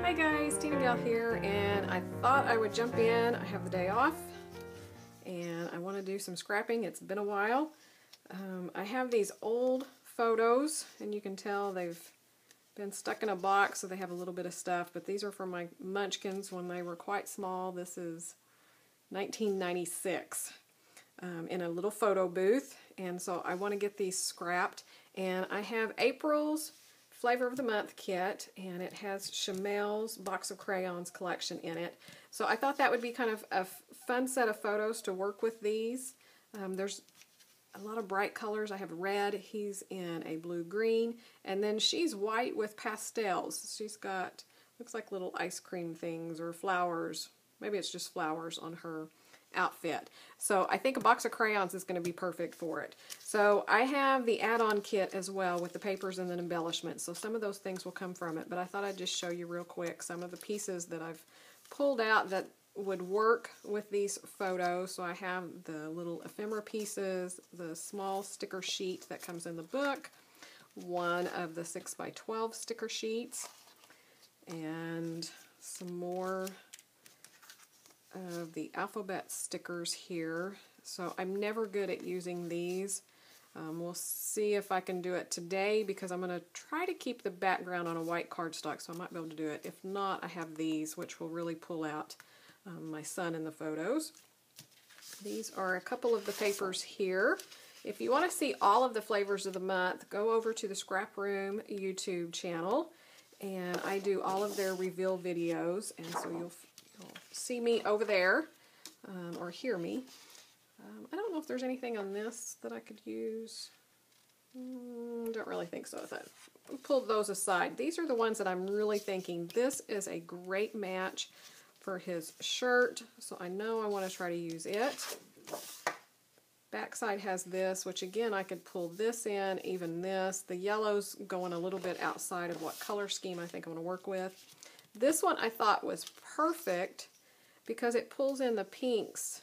Hi guys, TinaGale here, and I thought I would jump in. I have the day off and I want to do some scrapping. It's been a while. I have these old photos and you can tell they've been stuck in a box, so they have a little bit of stuff, but these are from my munchkins when they were quite small. This is 1996 in a little photo booth, and so I want to get these scrapped. And I have April's Flavor of the Month kit, and it has Chamel's Box of Crayons collection in it. So I thought that would be kind of a fun set of photos to work with these. There's a lot of bright colors. I have red, he's in a blue-green, and then she's white with pastels. She's got, looks like little ice cream things or flowers. Maybe it's just flowers on her outfit. So I think a box of crayons is going to be perfect for it. So I have the add-on kit as well with the papers and the embellishments. So some of those things will come from it, but I thought I'd just show you real quick some of the pieces that I've pulled out that would work with these photos. So I have the little ephemera pieces, the small sticker sheet that comes in the book, one of the 6x12 sticker sheets, and some more of the alphabet stickers here. So I'm never good at using these. We'll see if I can do it today because I'm going to try to keep the background on a white cardstock, so I might be able to do it. If not, I have these, which will really pull out my son in the photos. These are a couple of the papers here. If you want to see all of the flavors of the month, go over to the ScrapRoom YouTube channel, and I do all of their reveal videos, and so you'll see me over there, or hear me. I don't know if there's anything on this that I could use. Don't really think so. I thought I pulled those aside. These are the ones that I'm really thinking this is a great match for his shirt, so I know I want to try to use it. Backside has this, which again I could pull this in, even this. The yellow's going a little bit outside of what color scheme I think I'm going to work with. This one I thought was perfect because it pulls in the pinks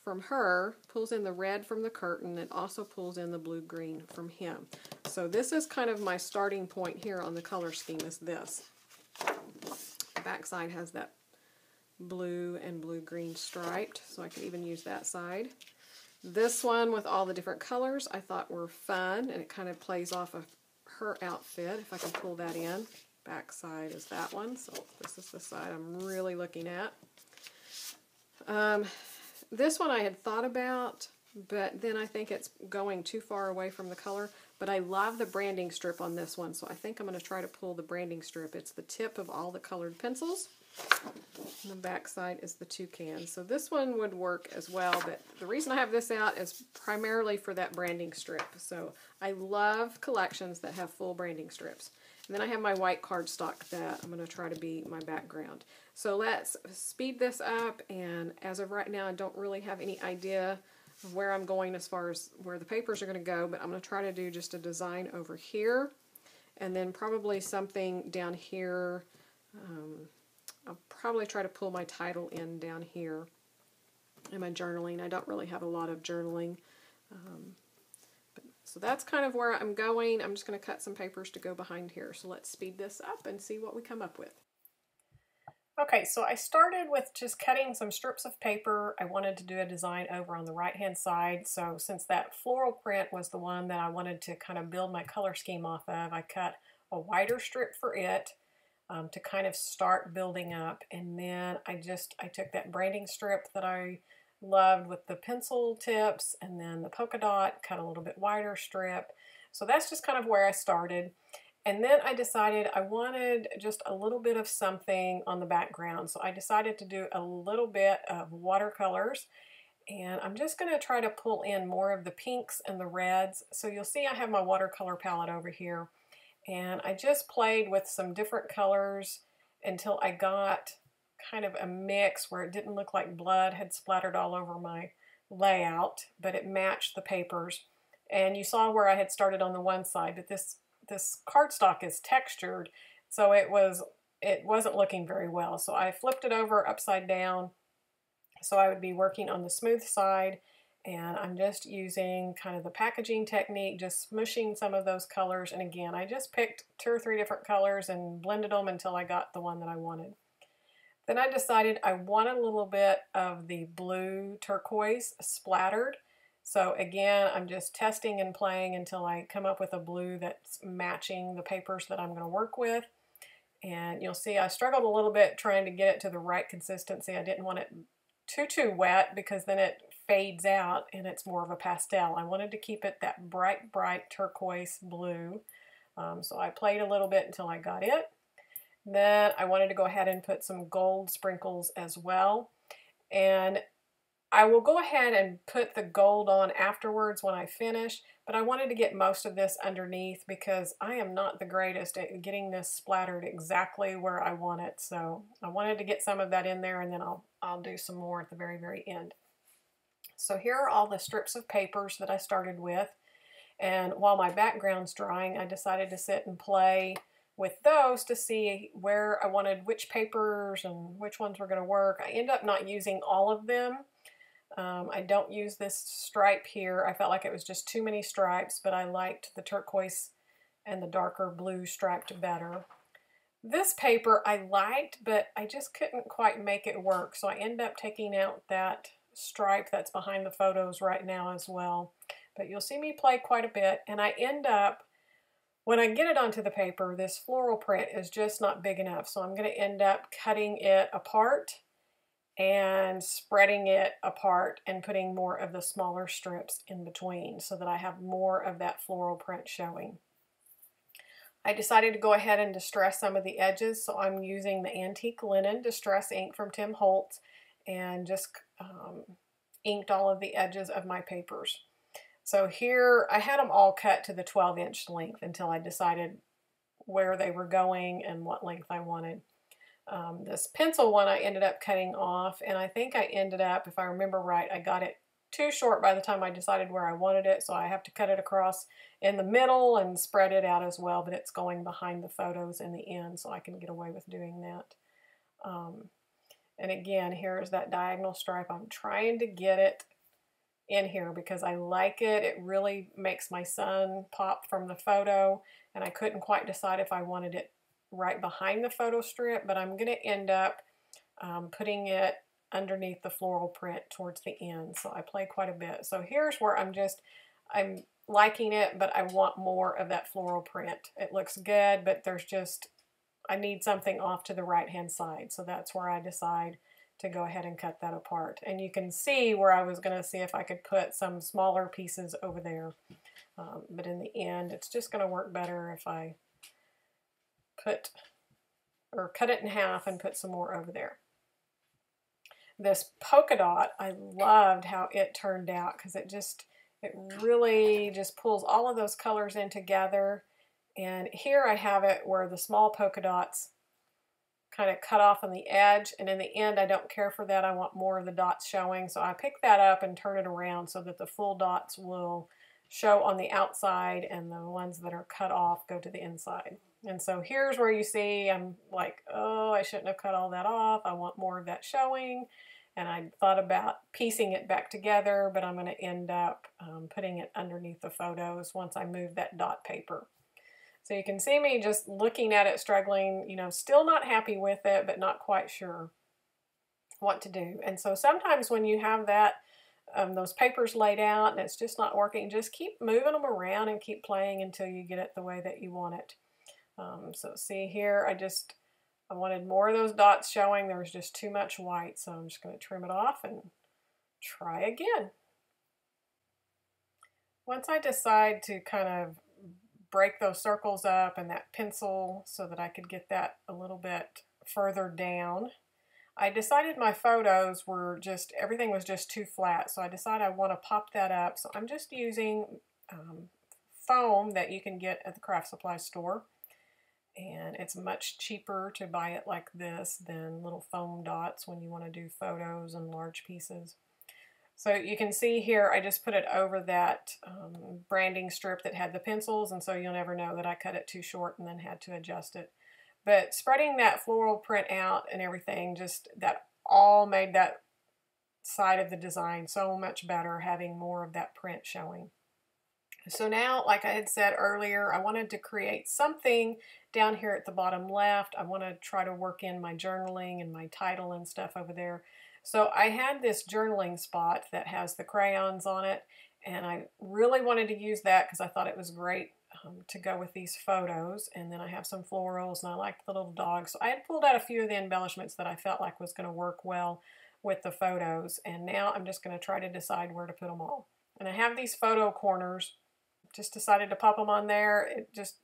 from her, pulls in the red from the curtain, and also pulls in the blue-green from him. So this is kind of my starting point here on the color scheme is this. The backside has that blue and blue-green striped, so I could even use that side. This one with all the different colors I thought were fun, and it kind of plays off of her outfit, if I can pull that in. Back side is that one, so this is the side I'm really looking at. This one I had thought about, but then I think it's going too far away from the color, but I love the branding strip on this one, so I think I'm going to try to pull the branding strip. It's the tip of all the colored pencils, and the back side is the toucan. So this one would work as well, but the reason I have this out is primarily for that branding strip. So I love collections that have full branding strips. And then I have my white cardstock that I'm going to try to be my background. So let's speed this up, and as of right now I don't really have any idea of where I'm going as far as where the papers are going to go, but I'm going to try to do just a design over here, and then probably something down here. I'll probably try to pull my title in down here in my journaling. I don't really have a lot of journaling. So that's kind of where I'm going. I'm just going to cut some papers to go behind here. So let's speed this up and see what we come up with. Okay, so I started with just cutting some strips of paper. I wanted to do a design over on the right-hand side. So since that floral print was the one that I wanted to kind of build my color scheme off of, I cut a wider strip for it to kind of start building up. And then I took that branding strip that I loved with the pencil tips and then the polka dot, cut a little bit wider strip. So that's just kind of where I started. And then I decided I wanted just a little bit of something on the background. So I decided to do a little bit of watercolors, and I'm just going to try to pull in more of the pinks and the reds. So you'll see I have my watercolor palette over here, and I just played with some different colors until I got kind of a mix where it didn't look like blood had splattered all over my layout, but it matched the papers. And you saw where I had started on the one side, but this cardstock is textured, so it wasn't looking very well. So I flipped it over upside down so I would be working on the smooth side, And I'm just using kind of the packaging technique, just smushing some of those colors. And again, I just picked 2 or 3 different colors and blended them until I got the one that I wanted. Then I decided I wanted a little bit of the blue turquoise splattered. So again, I'm just testing and playing until I come up with a blue that's matching the papers that I'm going to work with. And you'll see I struggled a little bit trying to get it to the right consistency. I didn't want it too wet because then it fades out and it's more of a pastel. I wanted to keep it that bright turquoise blue. So I played a little bit until I got it. Then I wanted to go ahead and put some gold sprinkles as well. And I will go ahead and put the gold on afterwards when I finish, but I wanted to get most of this underneath because I am not the greatest at getting this splattered exactly where I want it. So I wanted to get some of that in there, and then I'll do some more at the very end. So here are all the strips of papers that I started with. And while my background's drying, I decided to sit and play with those to see where I wanted which papers and which ones were going to work. I end up not using all of them. I don't use this stripe here. I felt like it was just too many stripes, but I liked the turquoise and the darker blue striped better. This paper I liked, but I just couldn't quite make it work, so I end up taking out that stripe that's behind the photos right now as well. But you'll see me play quite a bit, and I end up, when I get it onto the paper, this floral print is just not big enough, so I'm going to end up cutting it apart and spreading it apart and putting more of the smaller strips in between so that I have more of that floral print showing. I decided to go ahead and distress some of the edges, so I'm using the Antique Linen Distress ink from Tim Holtz and just inked all of the edges of my papers. So here I had them all cut to the 12-inch length until I decided where they were going and what length I wanted. This pencil one I ended up cutting off, and I think I ended up, if I remember right, I got it too short by the time I decided where I wanted it, so I have to cut it across in the middle and spread it out as well, but it's going behind the photos in the end, so I can get away with doing that. And again, here's that diagonal stripe. I'm trying to get it in here because I like it. It really makes my sun pop from the photo, and I couldn't quite decide if I wanted it right behind the photo strip, but I'm going to end up putting it underneath the floral print towards the end. So I play quite a bit. So here's where I'm liking it, but I want more of that floral print. It looks good, but I need something off to the right hand side. So that's where I decide to go ahead and cut that apart. And you can see where I was going to see if I could put some smaller pieces over there. But in the end, it's just going to work better if I cut it in half and put some more over there. This polka dot, I loved how it turned out because it really just pulls all of those colors in together. And here I have it where the small polka dots kind of cut off on the edge, and in the end I don't care for that. I want more of the dots showing, so I pick that up and turn it around so that the full dots will show on the outside and the ones that are cut off go to the inside. And so here's where you see I'm like, oh, I shouldn't have cut all that off. I want more of that showing. And I thought about piecing it back together, but I'm going to end up putting it underneath the photos once I move that dot paper. So you can see me just looking at it, struggling, still not happy with it, but not quite sure what to do. And so sometimes when you have that, those papers laid out and it's just not working, just keep moving them around and keep playing until you get it the way that you want it. So see here, I wanted more of those dots showing. There was just too much white, so I'm just going to trim it off and try again. Once I decide to kind of break those circles up and that pencil so that I could get that a little bit further down, I decided my photos were everything was just too flat, so I decided I want to pop that up. So I'm just using foam that you can get at the craft supply store. And it's much cheaper to buy it like this than little foam dots when you want to do photos and large pieces. So you can see here I just put it over that branding strip that had the pencils, and so you'll never know that I cut it too short and then had to adjust it. But spreading that floral print out and everything, that all made that side of the design so much better, having more of that print showing. So now, like I had said earlier, I wanted to create something down here at the bottom left. I want to try to work in my journaling and my title and stuff over there. So I had this journaling spot that has the crayons on it, and I really wanted to use that because I thought it was great to go with these photos. And then I have some florals, and I liked the little dog. So I had pulled out a few of the embellishments that I felt like was going to work well with the photos. And now I'm just going to try to decide where to put them all. And I have these photo corners. Just decided to pop them on there. It just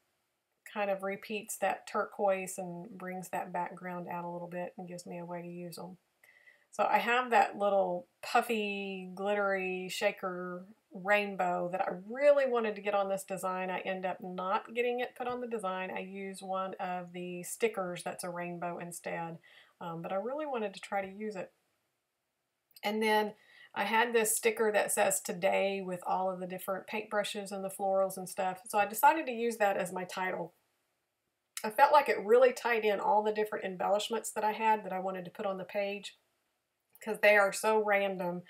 kind of repeats that turquoise and brings that background out a little bit and gives me a way to use them. So I have that little puffy, glittery shaker rainbow that I really wanted to get on this design. I end up not getting it put on the design. I use one of the stickers that's a rainbow instead, but I really wanted to try to use it. And then I had this sticker that says today with all of the different paintbrushes and the florals and stuff. So I decided to use that as my title. I felt like it really tied in all the different embellishments that I had that I wanted to put on the page, because they are so random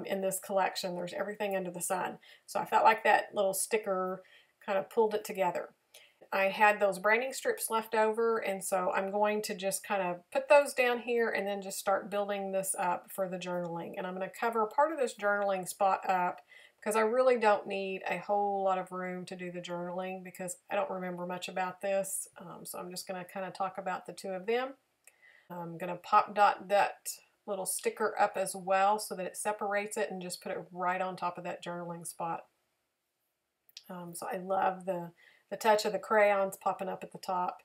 in this collection. There's everything under the sun. So I felt like that little sticker kind of pulled it together. I had those branding strips left over, and so I'm going to just kind of put those down here and then just start building this up for the journaling. And I'm going to cover part of this journaling spot up because I really don't need a whole lot of room to do the journaling because I don't remember much about this. So I'm just going to kind of talk about the two of them. I'm going to pop dot that little sticker up as well so that it separates it and just put it right on top of that journaling spot. So I love the touch of the crayons popping up at the top.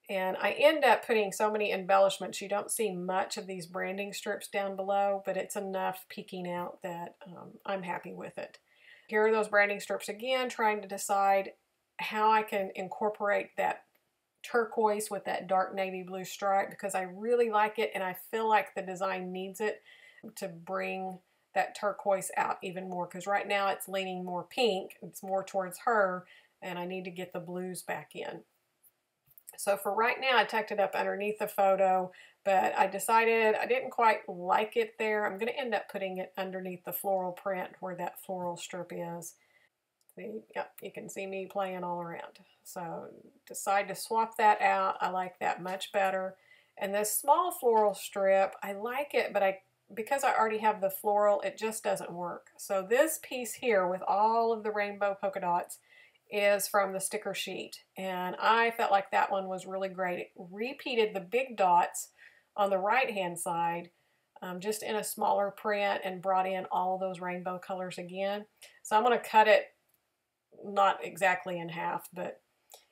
And I end up putting so many embellishments. You don't see much of these branding strips down below, but it's enough peeking out that I'm happy with it. Here are those branding strips again, trying to decide how I can incorporate that turquoise with that dark navy blue stripe because I really like it and I feel like the design needs it to bring that turquoise out even more, because right now it's leaning more pink. It's more towards her, and I need to get the blues back in. So for right now, I tucked it up underneath the photo, but I decided I didn't quite like it there. I'm going to end up putting it underneath the floral print where that floral strip is. See, yep, you can see me playing all around. So decide to swap that out. I like that much better. And this small floral strip, I like it, but because I already have the floral, it just doesn't work. So this piece here with all of the rainbow polka dots is from the sticker sheet, and I felt like that one was really great. It repeated the big dots on the right hand side just in a smaller print and brought in all those rainbow colors again. So I'm going to cut it not exactly in half, but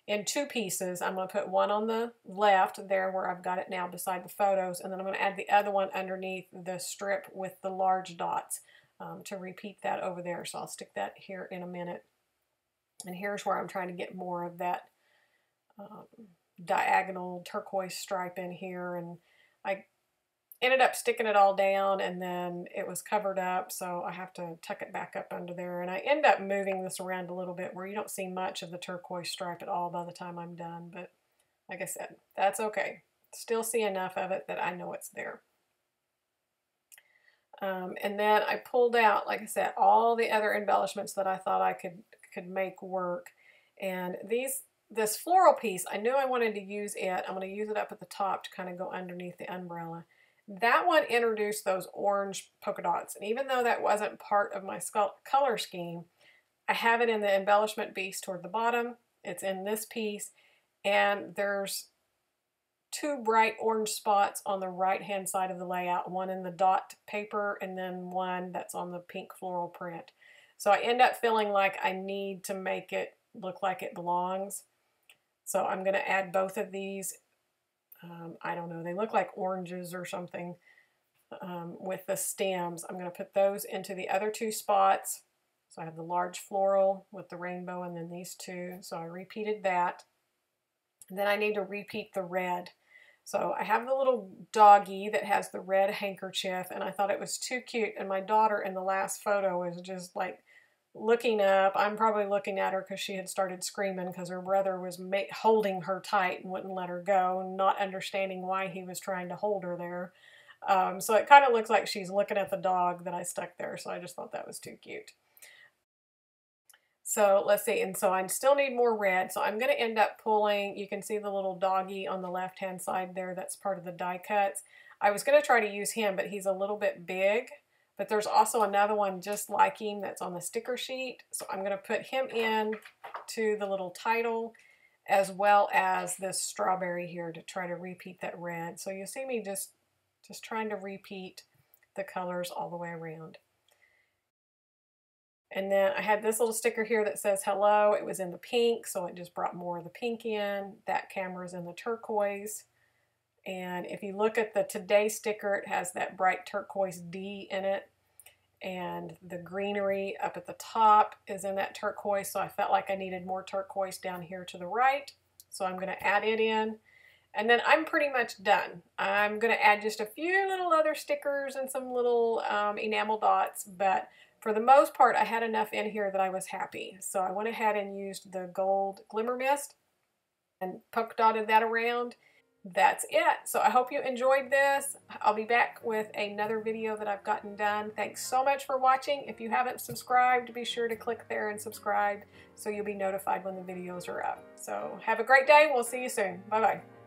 in two pieces. I'm going to put one on the left there where I've got it now beside the photos, and then I'm going to add the other one underneath the strip with the large dots to repeat that over there. So I'll stick that here in a minute. And here's where I'm trying to get more of that diagonal turquoise stripe in here. And I ended up sticking it all down, and then it was covered up, so I have to tuck it back up under there. And I end up moving this around a little bit where you don't see much of the turquoise stripe at all by the time I'm done. But like I said, that's okay. Still see enough of it that I know it's there. And then I pulled out, like I said, all the other embellishments that I thought I could make work. And this floral piece, I knew I wanted to use it. I'm going to use it up at the top to kind of go underneath the umbrella. That one introduced those orange polka dots. And even though that wasn't part of my color scheme, I have it in the embellishment piece toward the bottom. It's in this piece. And there's two bright orange spots on the right hand side of the layout, one in the dot paper and then one that's on the pink floral print. So I end up feeling like I need to make it look like it belongs. So I'm going to add both of these. I don't know, they look like oranges or something with the stems. I'm going to put those into the other two spots. So I have the large floral with the rainbow and then these two. So I repeated that. And then I need to repeat the red. So I have the little doggy that has the red handkerchief, and I thought it was too cute. And my daughter in the last photo is just like looking up. I'm probably looking at her because she had started screaming because her brother was holding her tight and wouldn't let her go, not understanding why he was trying to hold her there. So it kind of looks like she's looking at the dog that I stuck there. So I just thought that was too cute. So let's see, and so I still need more red, so I'm going to end up pulling, you can see the little doggy on the left-hand side there, that's part of the die cuts. I was going to try to use him, but he's a little bit big, but there's also another one just like him that's on the sticker sheet, so I'm going to put him in to the little title, as well as this strawberry here to try to repeat that red. So you see me just trying to repeat the colors all the way around. And then I had this little sticker here that says hello. It was in the pink, so it just brought more of the pink in. That camera's in the turquoise. And if you look at the today sticker, it has that bright turquoise D in it. And the greenery up at the top is in that turquoise, so I felt like I needed more turquoise down here to the right. So I'm going to add it in. And then I'm pretty much done. I'm going to add just a few little other stickers and some little enamel dots, but for the most part, I had enough in here that I was happy. So I went ahead and used the gold glimmer mist and polka dotted that around. That's it. So I hope you enjoyed this. I'll be back with another video that I've gotten done. Thanks so much for watching. If you haven't subscribed, be sure to click there and subscribe so you'll be notified when the videos are up. So have a great day. We'll see you soon. Bye-bye.